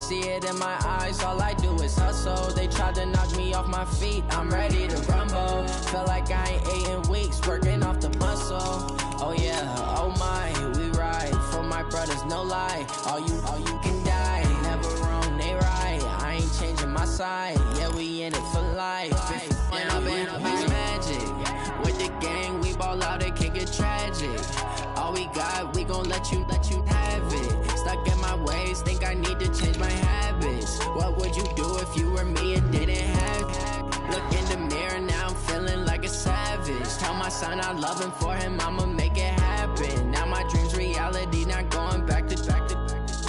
See it in my eyes, all I do is hustle. They tried to knock me off my feet, I'm ready to rumble. Feel like I ain't ate in weeks, working off the muscle. Oh yeah, oh my, we ride for my brothers, no lie. All you can die, never wrong, they right. I ain't changing my side, yeah, we in it for life. And I've been magic, with the gang, we ball out, it can get tragic. All we got, we gon' let you have it. Stuck in my ways, think I need to change my habits. What would you do if you were me and didn't have it? Look in the mirror, now I'm feeling like a savage. Tell my son I love him, for him I'ma make it happen. Now my dream's reality, not going back to.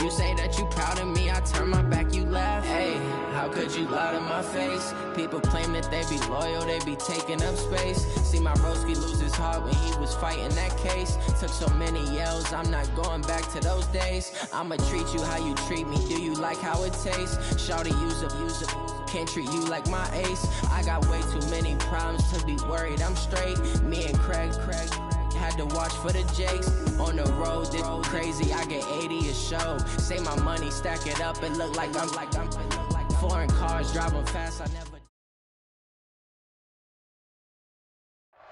You say that you proud of me, I turn my back, you laugh. Hey, how could you lie to my face? People claim that they be loyal, they be taking up space. See my broski lose his heart when he was fighting that case. Took so many yells, I'm not going back to those days. I'ma treat you how you treat me, do you like how it tastes? Shawty, use up, can't treat you like my ace. I got way too many problems to be worried, I'm straight. Me and Craig had to watch for the Jakes. On the road, this crazy, I get 80 a show. Say my money, stack it up, it look like I'm foreign cars driving fast, I never.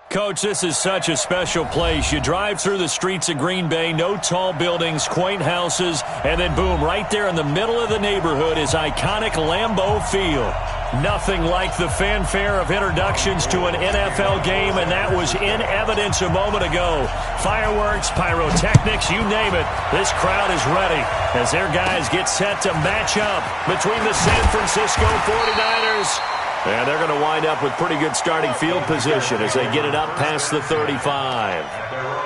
Coach, this is such a special place. You drive through the streets of Green Bay, no tall buildings, quaint houses, and then boom, right there in the middle of the neighborhood is iconic Lambeau Field. Nothing like the fanfare of introductions to an NFL game, and that was in evidence a moment ago. Fireworks, pyrotechnics, you name it. This crowd is ready as their guys get set to match up between the San Francisco 49ers. And they're going to wind up with pretty good starting field position as they get it up past the 35.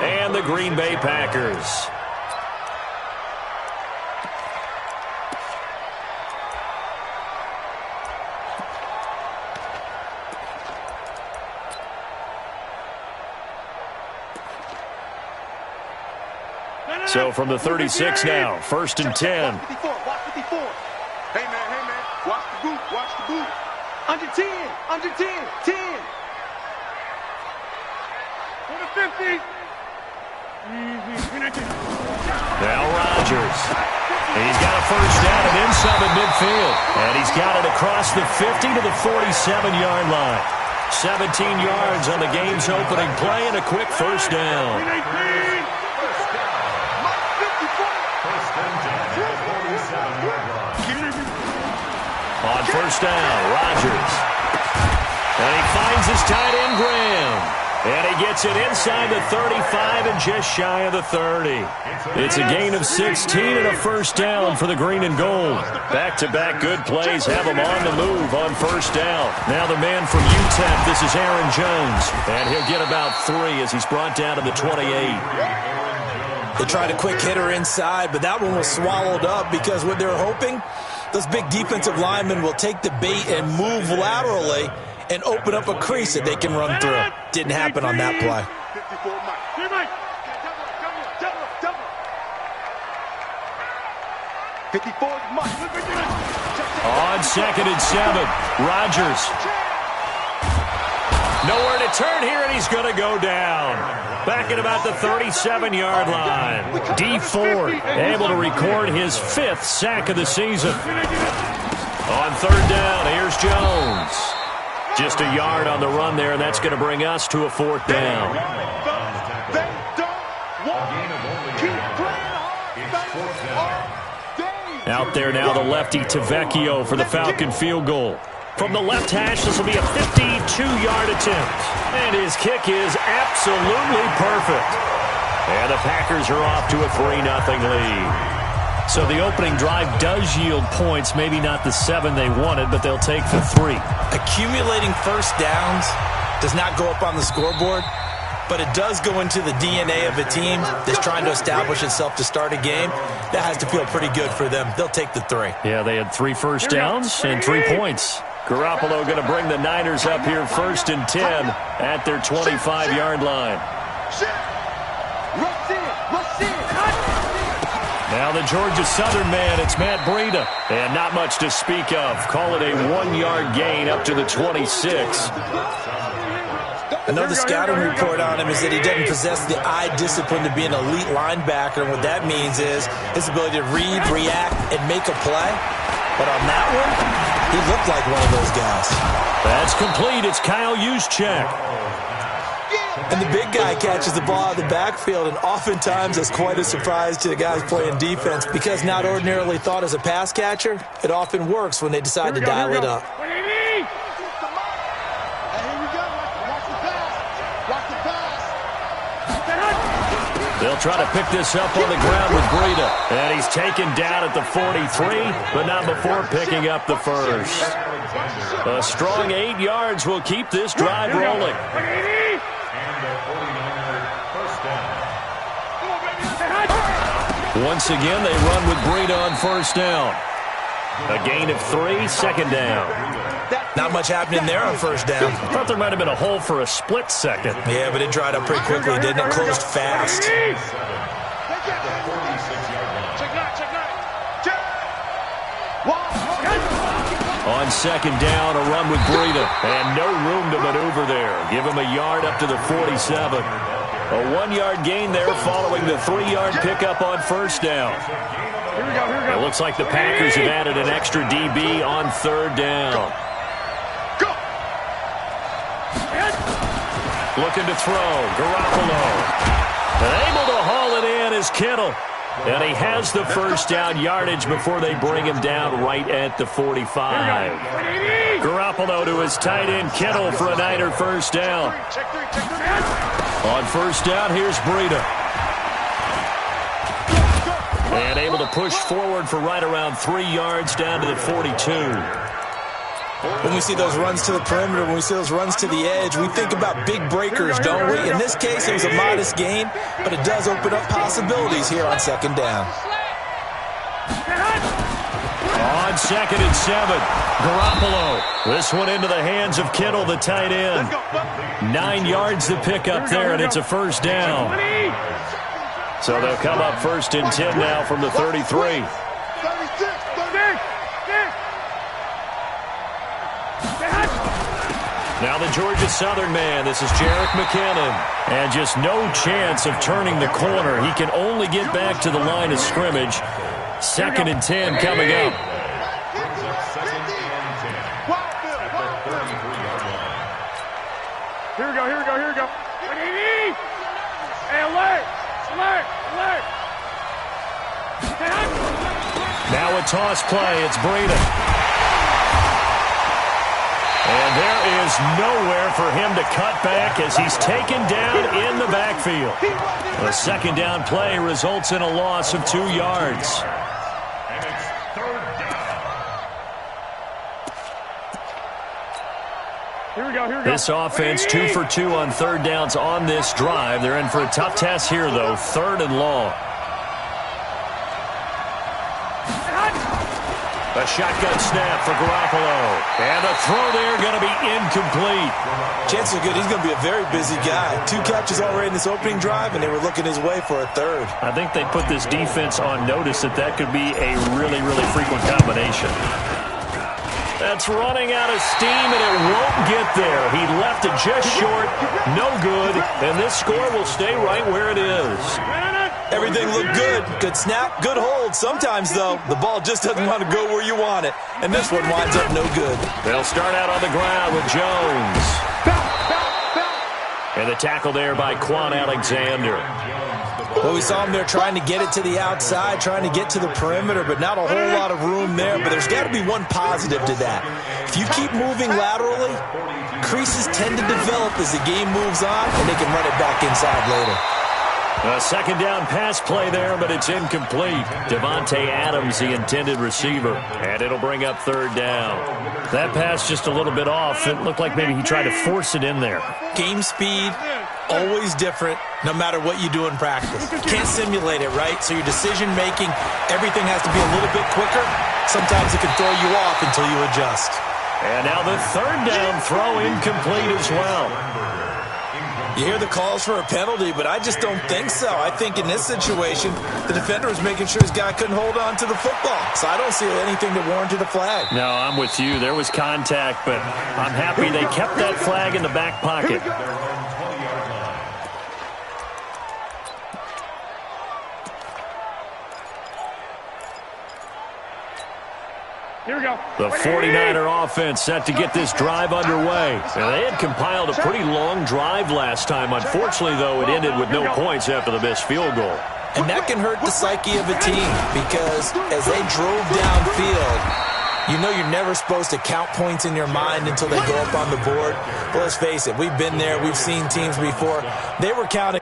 And the Green Bay Packers. So from the 36 now, 1st and 10. Watch 54, watch 54. Hey, man, watch the boot, watch the boot. Under 10, under 10, 10. Under 50. Now Rodgers. He's got a first down and inside the midfield. And he's got it across the 50 to the 47-yard line. 17 yards on the game's opening play and a quick first down. On first down, Rodgers. And he finds his tight end, Graham. And he gets it inside the 35 and just shy of the 30. It's a gain of 16 and a first down for the green and gold. Back-to-back good plays have him on the move on first down. Now the man from UTEP, this is Aaron Jones. And he'll get about 3 as he's brought down to the 28. They tried a quick hitter inside, but that one was swallowed up because what they were hoping, those big defensive linemen will take the bait and move laterally and open up a crease that they can run through. Didn't happen on that play. On 2nd and 7, Rodgers. Nowhere to turn here, and he's going to go down. Back at about the 37-yard line. D Ford able to record his 5th sack of the season. On 3rd down, here's Jones. Just a yard on the run there, and that's going to bring us to a 4th down. Out there now, the lefty Tavecchio for the Falcon field goal. From the left hash, this will be a 52-yard attempt. And his kick is absolutely perfect. And the Packers are off to a 3-0 lead. So the opening drive does yield points, maybe not the 7 they wanted, but they'll take the 3. Accumulating first downs does not go up on the scoreboard, but it does go into the DNA of a team that's trying to establish itself to start a game. That has to feel pretty good for them. They'll take the 3. Yeah, they had 3 first downs and 3 points. Garoppolo going to bring the Niners up here 1st and 10 at their 25-yard line. Now the Georgia Southern man, it's Matt Breida. And not much to speak of. Call it a 1-yard gain up to the 26. Another scouting report on him is that he doesn't possess the eye discipline to be an elite linebacker. And what that means is his ability to read, react, and make a play. But on that one, he looked like one of those guys. That's complete. It's Kyle Juszczyk. And the big guy catches the ball out of the backfield, and oftentimes it's quite a surprise to the guys playing defense because not ordinarily thought as a pass catcher, it often works when they decide to dial it up. They'll try to pick this up on the ground with Breida. And he's taken down at the 43, but not before picking up the first. A strong 8 yards will keep this drive rolling. Once again, they run with Breida on first down. A gain of 3, second down. Not much happening there on first down. I thought there might have been a hole for a split second. Yeah, but it dried up pretty quickly, didn't it? Closed fast. On second down, a run with Breida. And no room to maneuver there. Give him a yard up to the 47. A 1-yard gain there following the 3-yard pickup on first down. It looks like the Packers have added an extra DB on third down. Looking to throw. Garoppolo. And able to haul it in is Kittle. And he has the first down yardage before they bring him down right at the 45. Garoppolo to his tight end Kittle for a Niner first down. On first down, here's Breida. And able to push forward for right around 3 yards down to the 42. When we see those runs to the perimeter, when we see those runs to the edge, we think about big breakers, don't we? In this case, it was a modest gain, but it does open up possibilities here on second down. On second and 7, Garoppolo. This one into the hands of Kittle, the tight end. 9 yards to pick up there, and it's a first down. So they'll come up first and 10 now from the 33. Now the Georgia Southern man, this is Jerick McKinnon. And just no chance of turning the corner. He can only get back to the line of scrimmage. Second and 10 coming up. Here we go. Hey, alert! Now a toss play, it's Breida. And there is nowhere for him to cut back as he's taken down in the backfield. A second down play results in a loss of 2 yards. Here we go. This offense 2 for 2 on third downs on this drive. They're in for a tough task here, though. Third and long. A shotgun snap for Garoppolo. And a throw there going to be incomplete. Chances are good he's going to be a very busy guy. 2 catches already in this opening drive, and they were looking his way for a third. I think they put this defense on notice that could be a really, really frequent combination. That's running out of steam, and it won't get there. He left it just short. No good. And this score will stay right where it is. Everything looked good. Good snap, good hold. Sometimes, though, the ball just doesn't want to go where you want it. And this one winds up no good. They'll start out on the ground with Jones. And the tackle there by Quan Alexander. Well, we saw him there trying to get it to the outside, trying to get to the perimeter, but not a whole lot of room there. But there's got to be one positive to that. If you keep moving laterally, creases tend to develop as the game moves on, and they can run it back inside later. A second down pass play there, but it's incomplete. Devontae Adams, the intended receiver, and it'll bring up third down. That pass just a little bit off. It looked like maybe he tried to force it in there. Game speed, always different, no matter what you do in practice. Can't simulate it, right? So your decision-making, everything has to be a little bit quicker. Sometimes it can throw you off until you adjust. And now the third down throw incomplete as well. You hear the calls for a penalty, but I just don't think so. I think in this situation, the defender was making sure his guy couldn't hold on to the football. So I don't see anything that warranted a flag. No, I'm with you. There was contact, but I'm happy they kept that flag in the back pocket. Here we go. The 49er offense set to get this drive underway. Now, they had compiled a pretty long drive last time. Unfortunately, though, it ended with no points after the missed field goal. And that can hurt the psyche of a team because as they drove downfield, you know you're never supposed to count points in your mind until they go up on the board. But let's face it, we've been there. We've seen teams before. They were counting.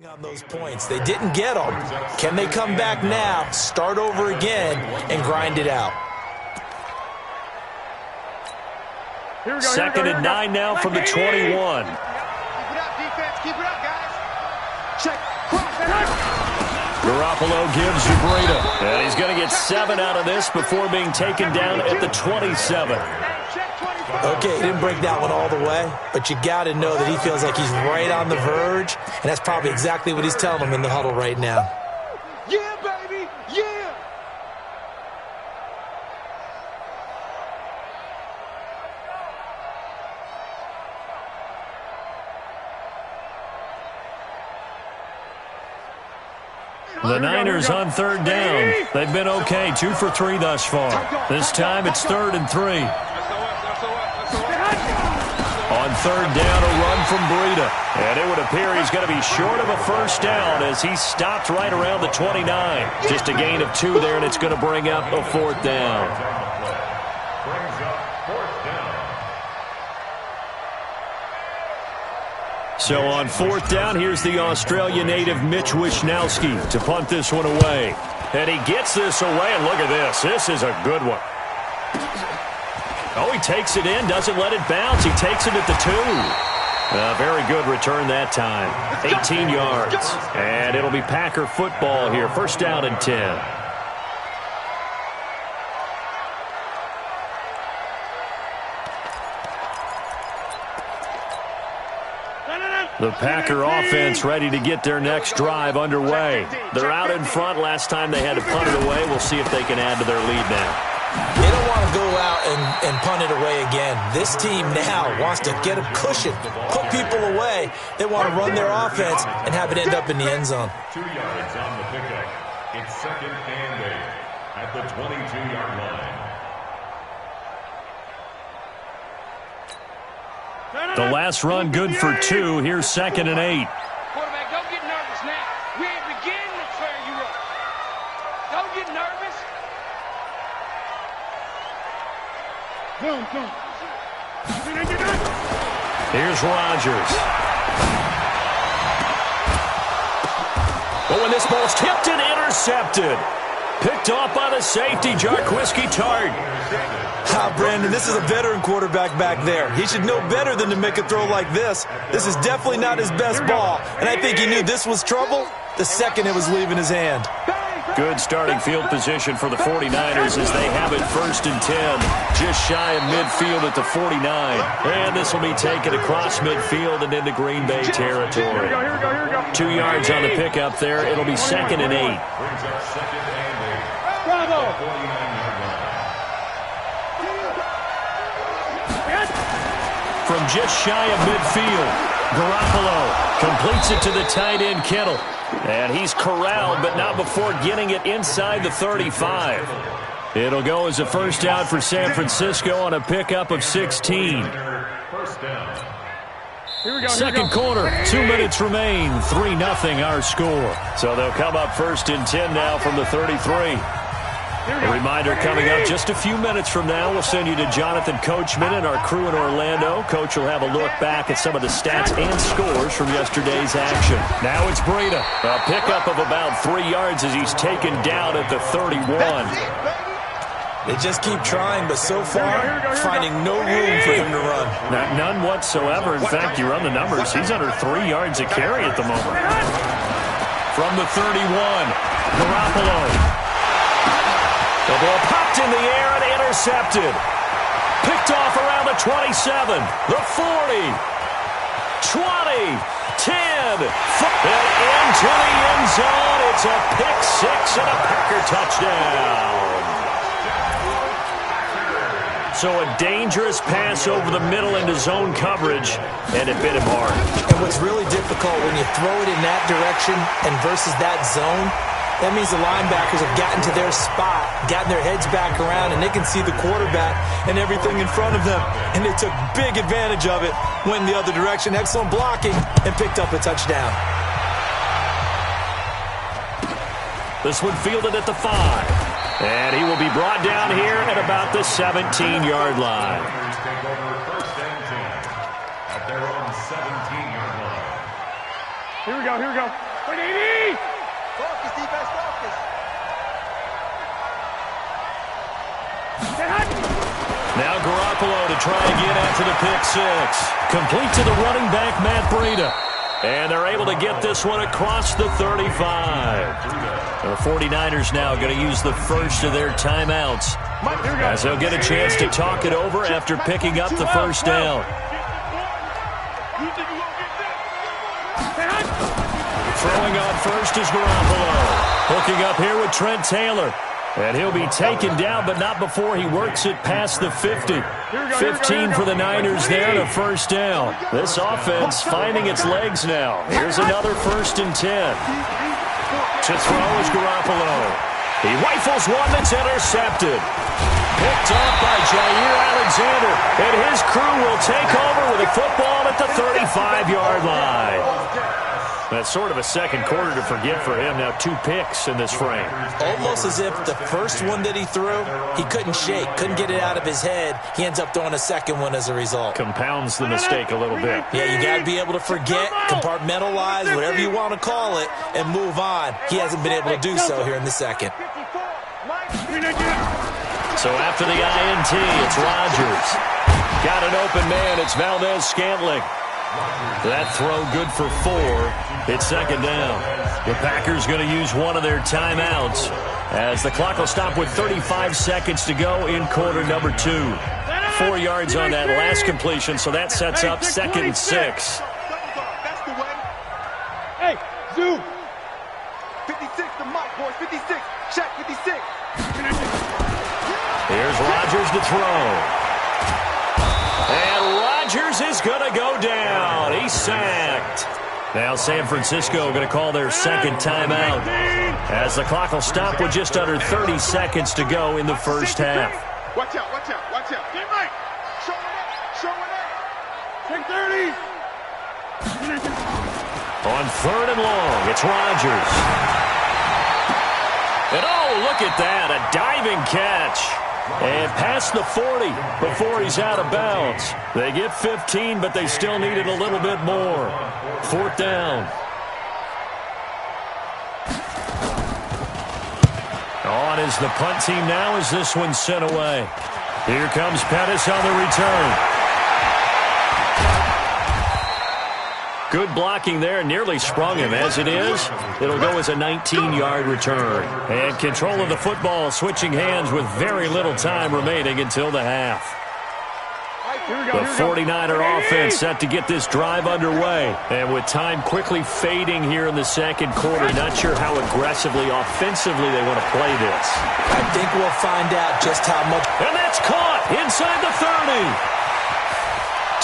On those points. They didn't get them. Can they come back now, start over again, and grind it out? Second and 9 now from the 21. Keep it up, defense. Keep it up, guys. Check. Garoppolo gives to Breida. And he's going to get 7 out of this before being taken down at the 27. Okay, he didn't break that one all the way, but you got to know that he feels like he's right on the verge, and that's probably exactly what he's telling them in the huddle right now. Yeah, baby, yeah. The Niners on third down. They've been okay, 2 for 3 thus far. This time it's 3rd and 3. On third down, a run from Breida. And it would appear he's going to be short of a first down as he stopped right around the 29. Just a gain of 2 there, and it's going to bring up a 4th down. So on 4th down, here's the Australia native Mitch Wishnowski to punt this one away. And he gets this away, and look at this. This is a good one. Oh, he takes it in, doesn't let it bounce. He takes it at the 2. Very good return that time. 18 yards. And it'll be Packer football here. First down and 10. The Packer offense ready to get their next drive underway. They're out in front. Last time they had to punt it away. We'll see if they can add to their lead now. They don't want to go out and punt it away again. This team now wants to get a cushion, put people away. They want to run their offense and have it end up in the end zone. 2 yards on the pickup. It's 2nd and 8 at the 22-yard line. The last run good for 2. Here's 2nd and 8. Quarterback, don't get nervous now. We ain't beginning to tear you up. Don't get nervous. Here's Rodgers. Oh, and this ball's tipped and intercepted. Picked off by the safety, Jarquiski Tart. Brandon, this is a veteran quarterback back there. He should know better than to make a throw like this. This is definitely not his best ball, and I think he knew this was trouble the second it was leaving his hand. Good starting field position for the 49ers as they have it 1st and 10. Just shy of midfield at the 49. And this will be taken across midfield and into Green Bay territory. 2 yards on the pickup there. It'll be 2nd and 8. From just shy of midfield, Garoppolo completes it to the tight end Kittle. And he's corralled, but not before getting it inside the 35. It'll go as a first down for San Francisco on a pickup of 16. Second quarter, 2 minutes remain, 3-0 our score. So they'll come up 1st and 10 now from the 33. A reminder coming up just a few minutes from now, we'll send you to Jonathan Coachman and our crew in Orlando. Coach will have a look back at some of the stats and scores from yesterday's action. Now it's Breida. A pickup of about 3 yards as he's taken down at the 31. They just keep trying, but so far, finding no room for him to run. None whatsoever. In fact, you run the numbers. He's under 3 yards a carry at the moment. From the 31, Garoppolo. The ball popped in the air and intercepted. Picked off around the 27, the 40, 20, 10, and into the end zone. It's a pick six and a Packer touchdown. So a dangerous pass over the middle into zone coverage, and it bit him hard. And what's really difficult when you throw it in that direction and versus that zone, that means the linebackers have gotten to their spot, gotten their heads back around, and they can see the quarterback and everything in front of them. And they took big advantage of it, went in the other direction, excellent blocking, and picked up a touchdown. This one fielded at the 5. And he will be brought down here at about the 17-yard line. Take over first and 10 at their own 17-yard line. Here we go. Wait, 80! Focus, defense, focus. Now Garoppolo to try again after the pick six. Complete to the running back, Matt Breida. And they're able to get this one across the 35. The 49ers now going to use the first of their timeouts as they'll get a chance to talk it over after picking up the first down. Throwing on first is Garoppolo. Hooking up here with Trent Taylor. And he'll be taken down, but not before he works it past the 50. 15 for the Niners there and a first down. This offense finding its legs now. Here's another 1st and 10. To throw is Garoppolo. He rifles one that's intercepted. Picked up by Jair Alexander. And his crew will take over with a football at the 35-yard line. That's sort of a second quarter to forget for him. Now 2 picks in this frame. Almost as if the first one that he threw, he couldn't shake, couldn't get it out of his head. He ends up throwing a second one as a result. Compounds the mistake a little bit. Yeah, you got to be able to forget, compartmentalize, whatever you want to call it, and move on. He hasn't been able to do so here in the second. So after the INT, it's Rodgers. Got an open man. It's Valdez-Scantling. That throw good for 4. It's second down. The Packers going to use one of their timeouts as the clock will stop with 35 seconds to go in quarter number 2. 4 yards on that last completion, so that sets up 2nd and 6. That's the way. Hey, zoom. 56, the mark, boys. 56. Check 56. Here's Rodgers to throw. And Rodgers is going to go down. He's sacked. Now San Francisco going to call their second timeout as the clock will stop with just under 30 seconds to go in the first half. Watch out. Get right. Show it up. Take 30. On 3rd and long, it's Rodgers. And oh, look at that, a diving catch. And past the 40 before he's out of bounds. They get 15, but they still needed a little bit more. 4th down. On is the punt team now as this one's sent away. Here comes Pettis on the return. Good blocking there, nearly sprung him. As it is, it'll go as a 19-yard return. And control of the football switching hands with very little time remaining until the half. The 49er offense set to get this drive underway. And with time quickly fading here in the second quarter, not sure how aggressively, offensively they want to play this. I think we'll find out just how much. And that's caught inside the 30.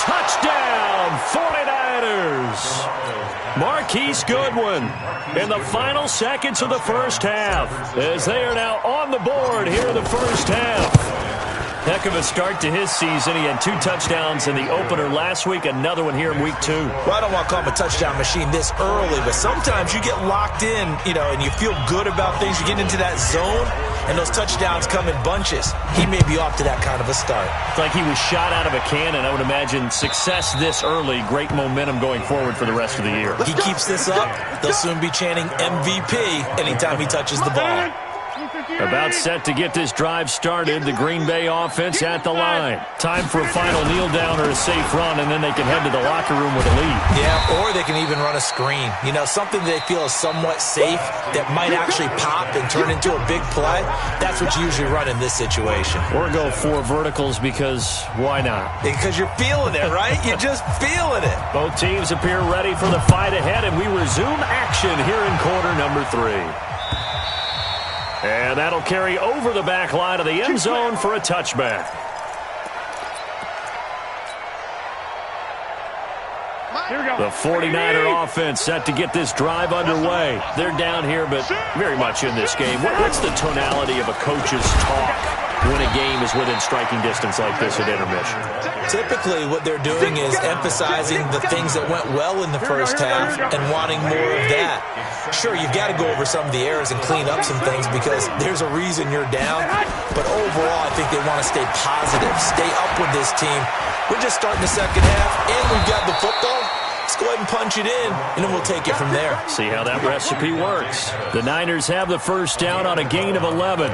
Touchdown, 49ers. Marquise Goodwin in the final seconds of the first half as they are now on the board here in the first half. Heck of a start to his season. He had 2 touchdowns in the opener last week, another one here in week 2. Well, I don't want to call him a touchdown machine this early, but sometimes you get locked in, and you feel good about things. You get into that zone, and those touchdowns come in bunches. He may be off to that kind of a start. It's like he was shot out of a cannon. I would imagine success this early, great momentum going forward for the rest of the year. He keeps this up, they'll soon be chanting MVP anytime he touches the ball. About set to get this drive started. The Green Bay offense at the line. Time for a final kneel down or a safe run, and then they can head to the locker room with a lead. Yeah, or they can even run a screen. You know, something they feel is somewhat safe that might actually pop and turn into a big play. That's what you usually run in this situation. Or go 4 verticals because why not? Because you're feeling it, right? You're just feeling it. Both teams appear ready for the fight ahead, and we resume action here in quarter number 3. And that'll carry over the back line of the end zone for a touchback. The 49er offense set to get this drive underway. They're down here, but very much in this game. What's the tonality of a coach's talk when a game is within striking distance like this at intermission? Typically, what they're doing is emphasizing the things that went well in the first half and wanting more of that. Sure, you've got to go over some of the errors and clean up some things because there's a reason you're down. But overall, I think they want to stay positive, stay up with this team. We're just starting the second half, and we've got the football. Let's go ahead and punch it in, and then we'll take it from there. See how that recipe works. The Niners have the first down on a gain of 11.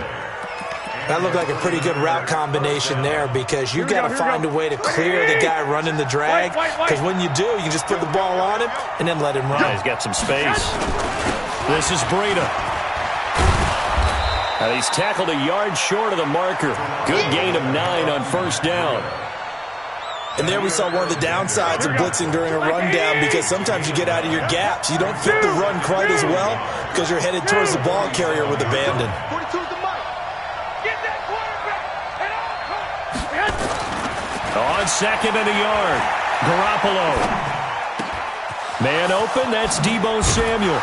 That looked like a pretty good route combination there because you got to find a way to clear the guy running the drag, because when you do, you just put the ball on him and then let him run. He's got some space. This is Breida. And he's tackled a yard short of the marker. Good gain of 9 on first down. And there we saw one of the downsides of blitzing during a rundown because sometimes you get out of your gaps. You don't fit the run quite as well because you're headed towards the ball carrier with abandon. On second and a yard, Garoppolo. Man open, that's Deebo Samuel.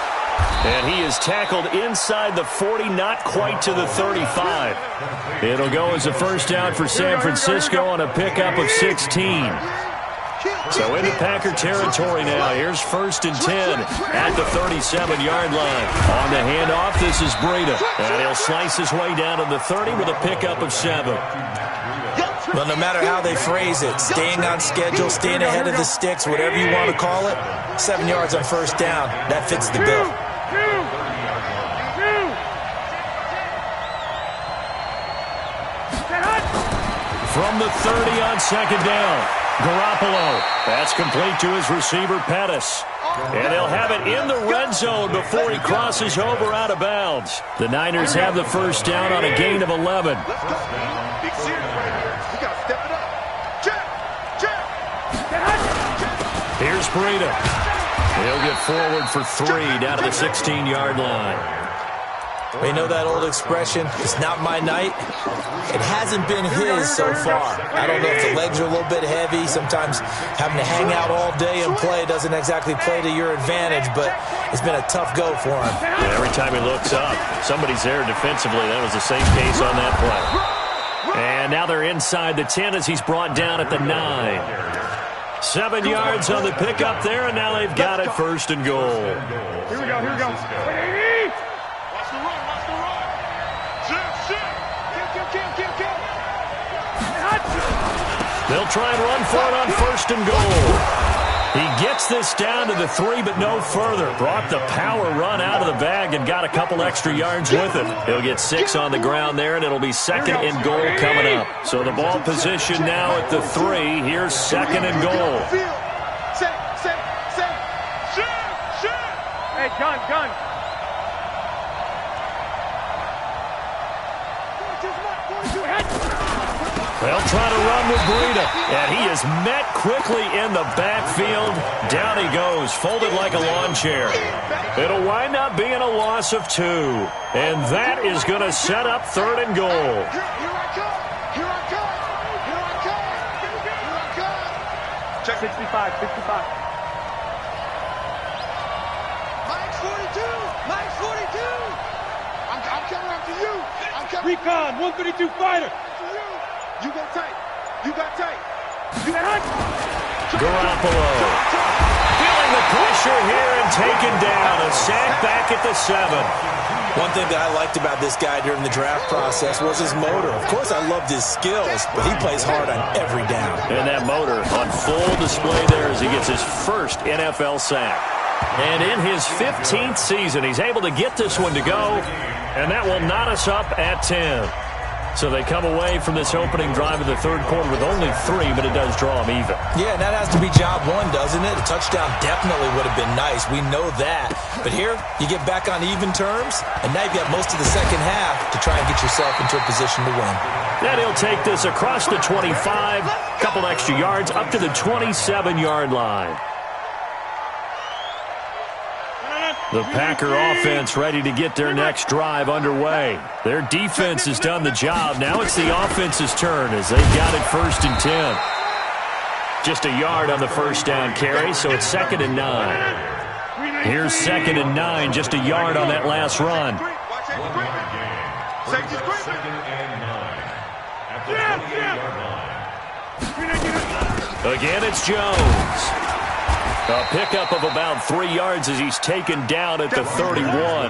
And he is tackled inside the 40, not quite to the 35. It'll go as a first down for San Francisco on a pickup of 16. So into Packer territory now. Here's 1st and 10 at the 37-yard line. On the handoff, this is Breida. And he'll slice his way down to the 30 with a pickup of 7. Well, no matter how they phrase it, staying on schedule, staying ahead of the sticks, whatever you want to call it, 7 yards on first down, that fits the bill. From the 30 on second down, Garoppolo. That's complete to his receiver, Pettis. And they'll have it in the red zone before he crosses over out of bounds. The Niners have the first down on a gain of 11. Here's Breida. He'll get forward for 3 down to the 16-yard line. We know that old expression, it's not my night. It hasn't been his so far. I don't know if the legs are a little bit heavy. Sometimes having to hang out all day and play doesn't exactly play to your advantage, but it's been a tough go for him. And every time he looks up, somebody's there defensively. That was the same case on that play. And now they're inside the 10 as he's brought down at the 9. 7 yards on the pickup there, and now they've got it 1st and goal. Here we go, here we go. Watch the run, watch the run. Shit. Kill. They'll try and run for it on 1st and goal. He gets this down to the 3, but no further. Brought the power run out of the bag and got a couple extra yards with it. He'll get 6 on the ground there, and it'll be 2nd and goal coming up. So the ball position now at the 3. Here's 2nd and goal. Hey, gun. They'll try to run with Breida, and he is met quickly in the backfield. Down he goes, folded like a lawn chair. It'll wind up being a loss of 2, and that is going to set up 3rd and goal. Here I come. Check 65. Mike's 42. I'm coming after you. Recon, 132 fighter. You got tight. Garoppolo feeling the pressure here and taken down. A sack back at the 7. One thing that I liked about this guy during the draft process was his motor. Of course, I loved his skills, but he plays hard on every down. And that motor on full display there as he gets his first NFL sack. And in his 15th season, he's able to get this one to go, and that will knot us up at 10. So they come away from this opening drive of the third quarter with only 3, but it does draw them even. Yeah, and that has to be job one, doesn't it? A touchdown definitely would have been nice. We know that. But here, you get back on even terms, and now you've got most of the second half to try and get yourself into a position to win. Then he'll take this across the 25, couple extra yards, up to the 27-yard line. The Packer offense ready to get their next drive underway. Their defense has done the job. Now it's the offense's turn as they've got it 1st and 10. Just a yard on the first down carry, so it's 2nd and 9. Here's 2nd and 9, just a yard on that last run. Again, it's Jones. A pickup of about 3 yards as he's taken down at the 31.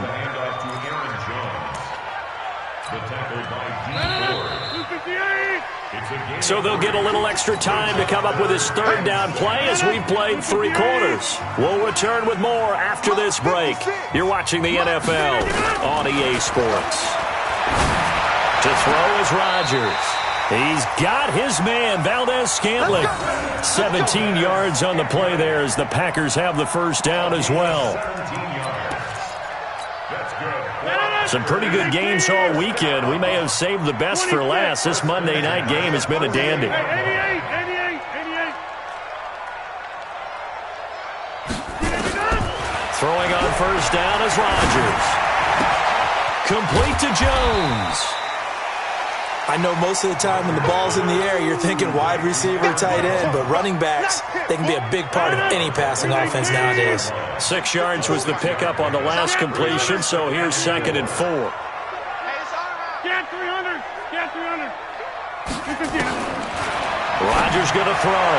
So they'll get a little extra time to come up with his 3rd down play as we've played 3 quarters. We'll return with more after this break. You're watching the NFL on EA Sports. To throw is Rodgers. He's got his man, Valdez-Scantling. 17 yards on the play there as the Packers have the first down as well. Some pretty good games all weekend. We may have saved the best for last. This Monday night game has been a dandy. Throwing on first down is Rodgers. Complete to Jones. I know most of the time when the ball's in the air, you're thinking wide receiver, tight end, but running backs, they can be a big part of any passing offense nowadays. 6 yards was the pickup on the last completion, so here's 2nd and 4. Get 300. Get 300. Rodgers going to throw.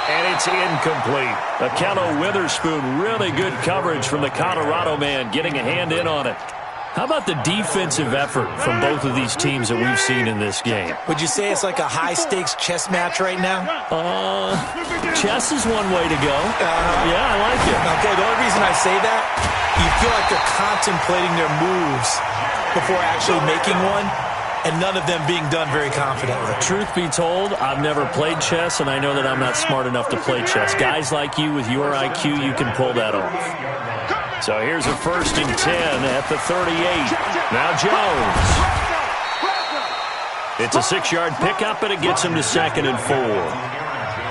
And it's incomplete. Akello Witherspoon, really good coverage from the Colorado man, getting a hand in on it. How about the defensive effort from both of these teams that we've seen in this game? Would you say it's like a high-stakes chess match right now? Chess is one way to go. Yeah, I like it. Okay, the only reason I say that, you feel like they're contemplating their moves before actually making one, and none of them being done very confidently. Truth be told, I've never played chess, and I know that I'm not smart enough to play chess. Guys like you with your IQ, you can pull that off. So here's a 1st and 10 at the 38. Now Jones. It's a 6-yard pickup, and it gets him to 2nd and 4.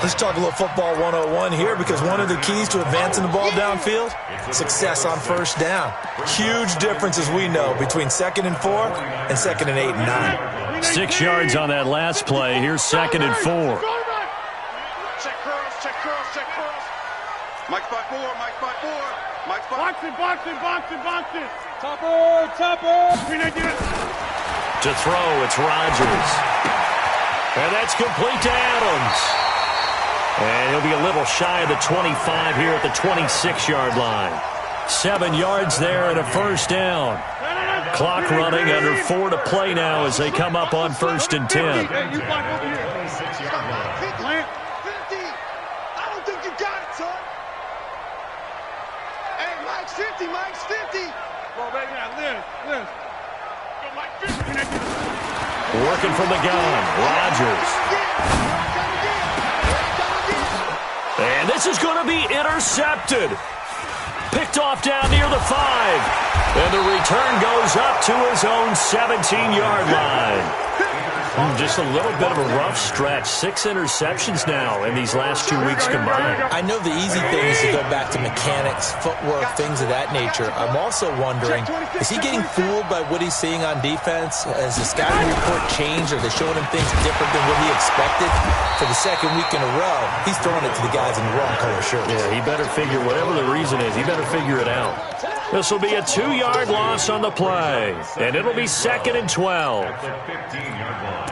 Let's talk a little football 101 here, because one of the keys to advancing the ball downfield, success on first down. Huge difference, as we know, between 2nd and 4 and 2nd and 8 and 9. 6 yards on that last play. Here's 2nd and 4. Check cross, check cross, check cross. Mike spot 4, Mike spot 4. Mike spot. Box it, box it, box it, box it. Topper, topper. To throw, it's Rodgers. And that's complete to Adams. And he'll be a little shy of the 25 here at the 26-yard line. 7 yards there and a first down. Clock running, under 4 to play now as they come up on 1st and 10. Hey, you block over here. 50. I don't think you got it, son. Hey, Mike's 50, Mike's 50. Bro, baby, now, Liz. Go, Mike, 50. Working from the gun, Rodgers. And this is going to be intercepted. Picked off down near the 5. And the return goes up to his own 17-yard line. Just a little bit of a rough stretch. 6 interceptions now in these last 2 weeks combined. I know the easy thing is to go back to mechanics, footwork, things of that nature. I'm also wondering, is he getting fooled by what he's seeing on defense? Has the scouting report changed? Are they showing him things different than what he expected? For the 2nd week in a row, he's throwing it to the guys in the wrong color shirts. Yeah, he better figure, whatever the reason is, he better figure it out. This will be a 2-yard loss on the play, and it'll be 2nd and 12. At the 15-yard line.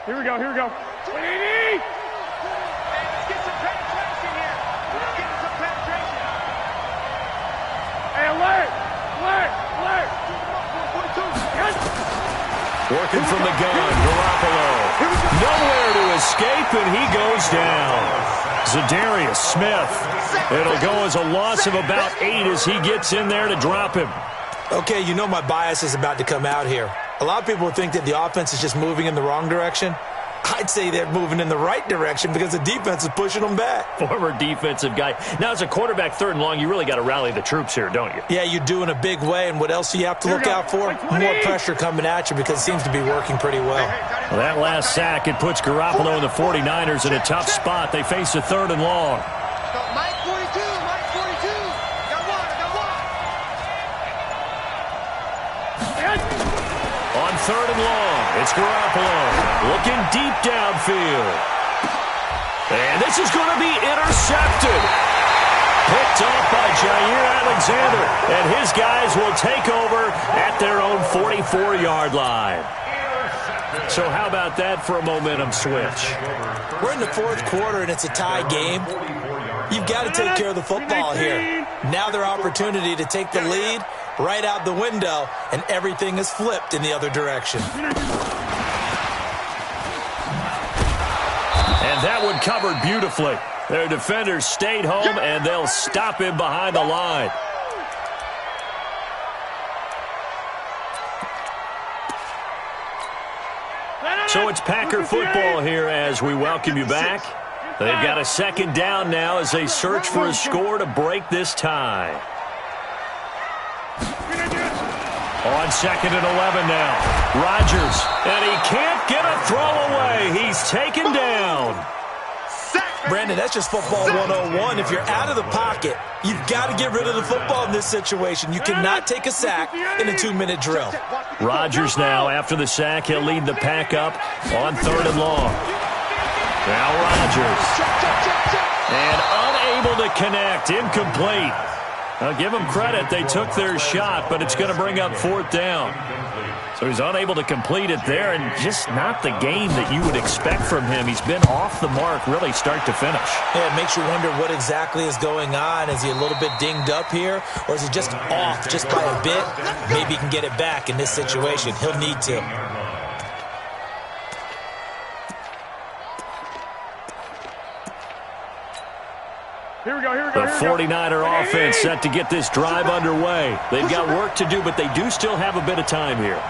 Here we go, here we go. 180! Hey, let's get some penetration here. Let's get some penetration. Hey, alert! Alert! Alert! Yes. Working from the gun, Garoppolo. Nowhere to escape, and he goes down. Zadarius Smith. It'll go as a loss of about 8 as he gets in there to drop him. Okay, you know my bias is about to come out here. A lot of people think that the offense is just moving in the wrong direction. I'd say they're moving in the right direction because the defense is pushing them back. Former defensive guy. Now, as a quarterback, 3rd and long, you really got to rally the troops here, don't you? Yeah, you do in a big way. And what else do you have to look out for? More pressure coming at you because it seems to be working pretty well. Well, that last sack, it puts Garoppolo and the 49ers in a tough spot. They face a 3rd and long. Mike 42, Mike 42. Got one. On 3rd and long, it's Garoppolo looking deep downfield. And this is going to be intercepted. Picked off by Jair Alexander. And his guys will take over at their own 44-yard line. So how about that for a momentum switch? We're in the 4th quarter, and it's a tie game. You've got to take care of the football here. Now their opportunity to take the lead right out the window, and everything is flipped in the other direction. And that one covered beautifully. Their defenders stayed home, and they'll stop him behind the line. So it's Packer football here as we welcome you back. They've got a 2nd down now as they search for a score to break this tie. On 2nd and 11 now. Rodgers, and he can't get a throw away. He's taken down. Brandon, that's just football 101. If you're out of the pocket, you've got to get rid of the football in this situation. You cannot take a sack in a 2-minute drill. Rodgers now, after the sack, he'll lead the pack up on 3rd and long. Now Rodgers. And unable to connect. Incomplete. I'll give them credit. They took their shot, but it's going to bring up 4th down. So he's unable to complete it there, and just not the game that you would expect from him. He's been off the mark really start to finish. Yeah, it makes you wonder what exactly is going on. Is he a little bit dinged up here, or is he just off just by a bit? Maybe he can get it back in this situation. He'll need to. Here we go. The 49er offense set to get this drive underway. They've got work to do, but they do still have a bit of time here.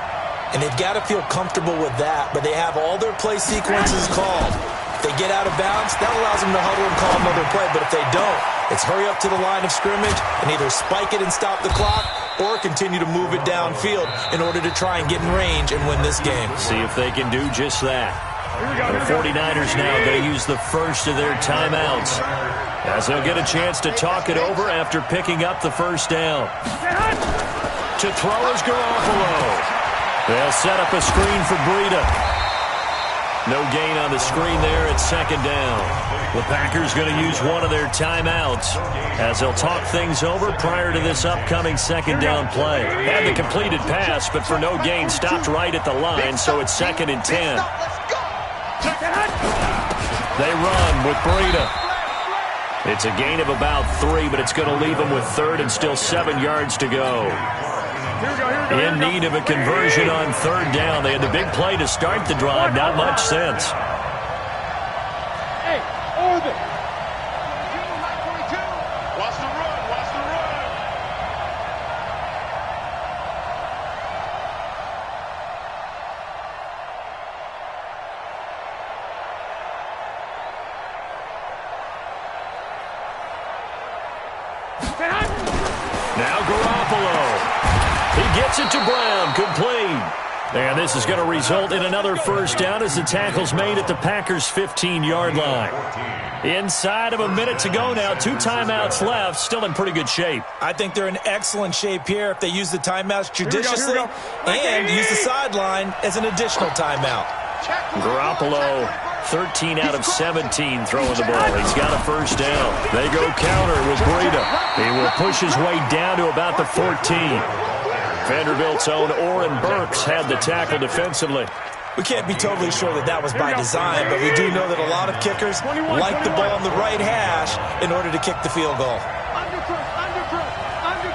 And they've got to feel comfortable with that, but they have all their play sequences called. If they get out of bounds, that allows them to huddle and call another play, but if they don't, it's hurry up to the line of scrimmage and either spike it and stop the clock or continue to move it downfield in order to try and get in range and win this game. See if they can do just that. The 49ers now going to use the first of their timeouts as they'll get a chance to talk it over after picking up the 1st down. To throw is Garoppolo. They'll set up a screen for Breida. No gain on the screen there at 2nd down. The Packers going to use one of their timeouts as they'll talk things over prior to this upcoming 2nd down play. Had the completed pass, but for no gain, stopped right at the line, so it's 2nd and 10. They run with Breida. It's a gain of about 3, but it's going to leave them with 3rd and still 7 yards to go. In need of a conversion on 3rd down. They had the big play to start the drive. Not much sense. Hey, orbit. Watch the run. Watch the run. Now Garoppolo. He gets it to Brown, complete. And this is going to result in another 1st down as the tackle's made at the Packers' 15-yard line. Inside of a minute to go now, 2 timeouts left, still in pretty good shape. I think they're in excellent shape here if they use the timeouts judiciously and use the sideline as an additional timeout. Garoppolo, 13 out of 17 throwing the ball. He's got a 1st down. They go counter with Breida. He will push his way down to about the 14. Vanderbilt's own Oren Burks had the tackle defensively. We can't be totally sure that that was by design, but we do know that a lot of kickers like the ball on the right hash in order to kick the field goal. Under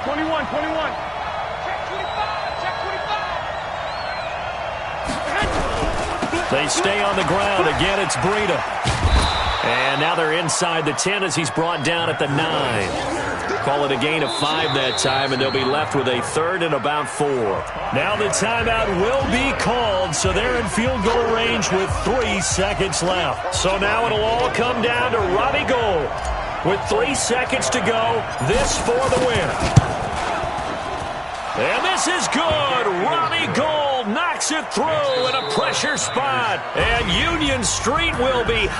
21. Check 25. They stay on the ground. Again, it's Breida. And now they're inside the 10 as he's brought down at the 9. Call it a gain of 5 that time, and they'll be left with a 3rd and about 4. Now the timeout will be called, so they're in field goal range with 3 seconds left. So now it'll all come down to Robbie Gould. With 3 seconds to go, this for the win. And this is good. Robbie Gould knocks it through in a pressure spot. And Union Street will be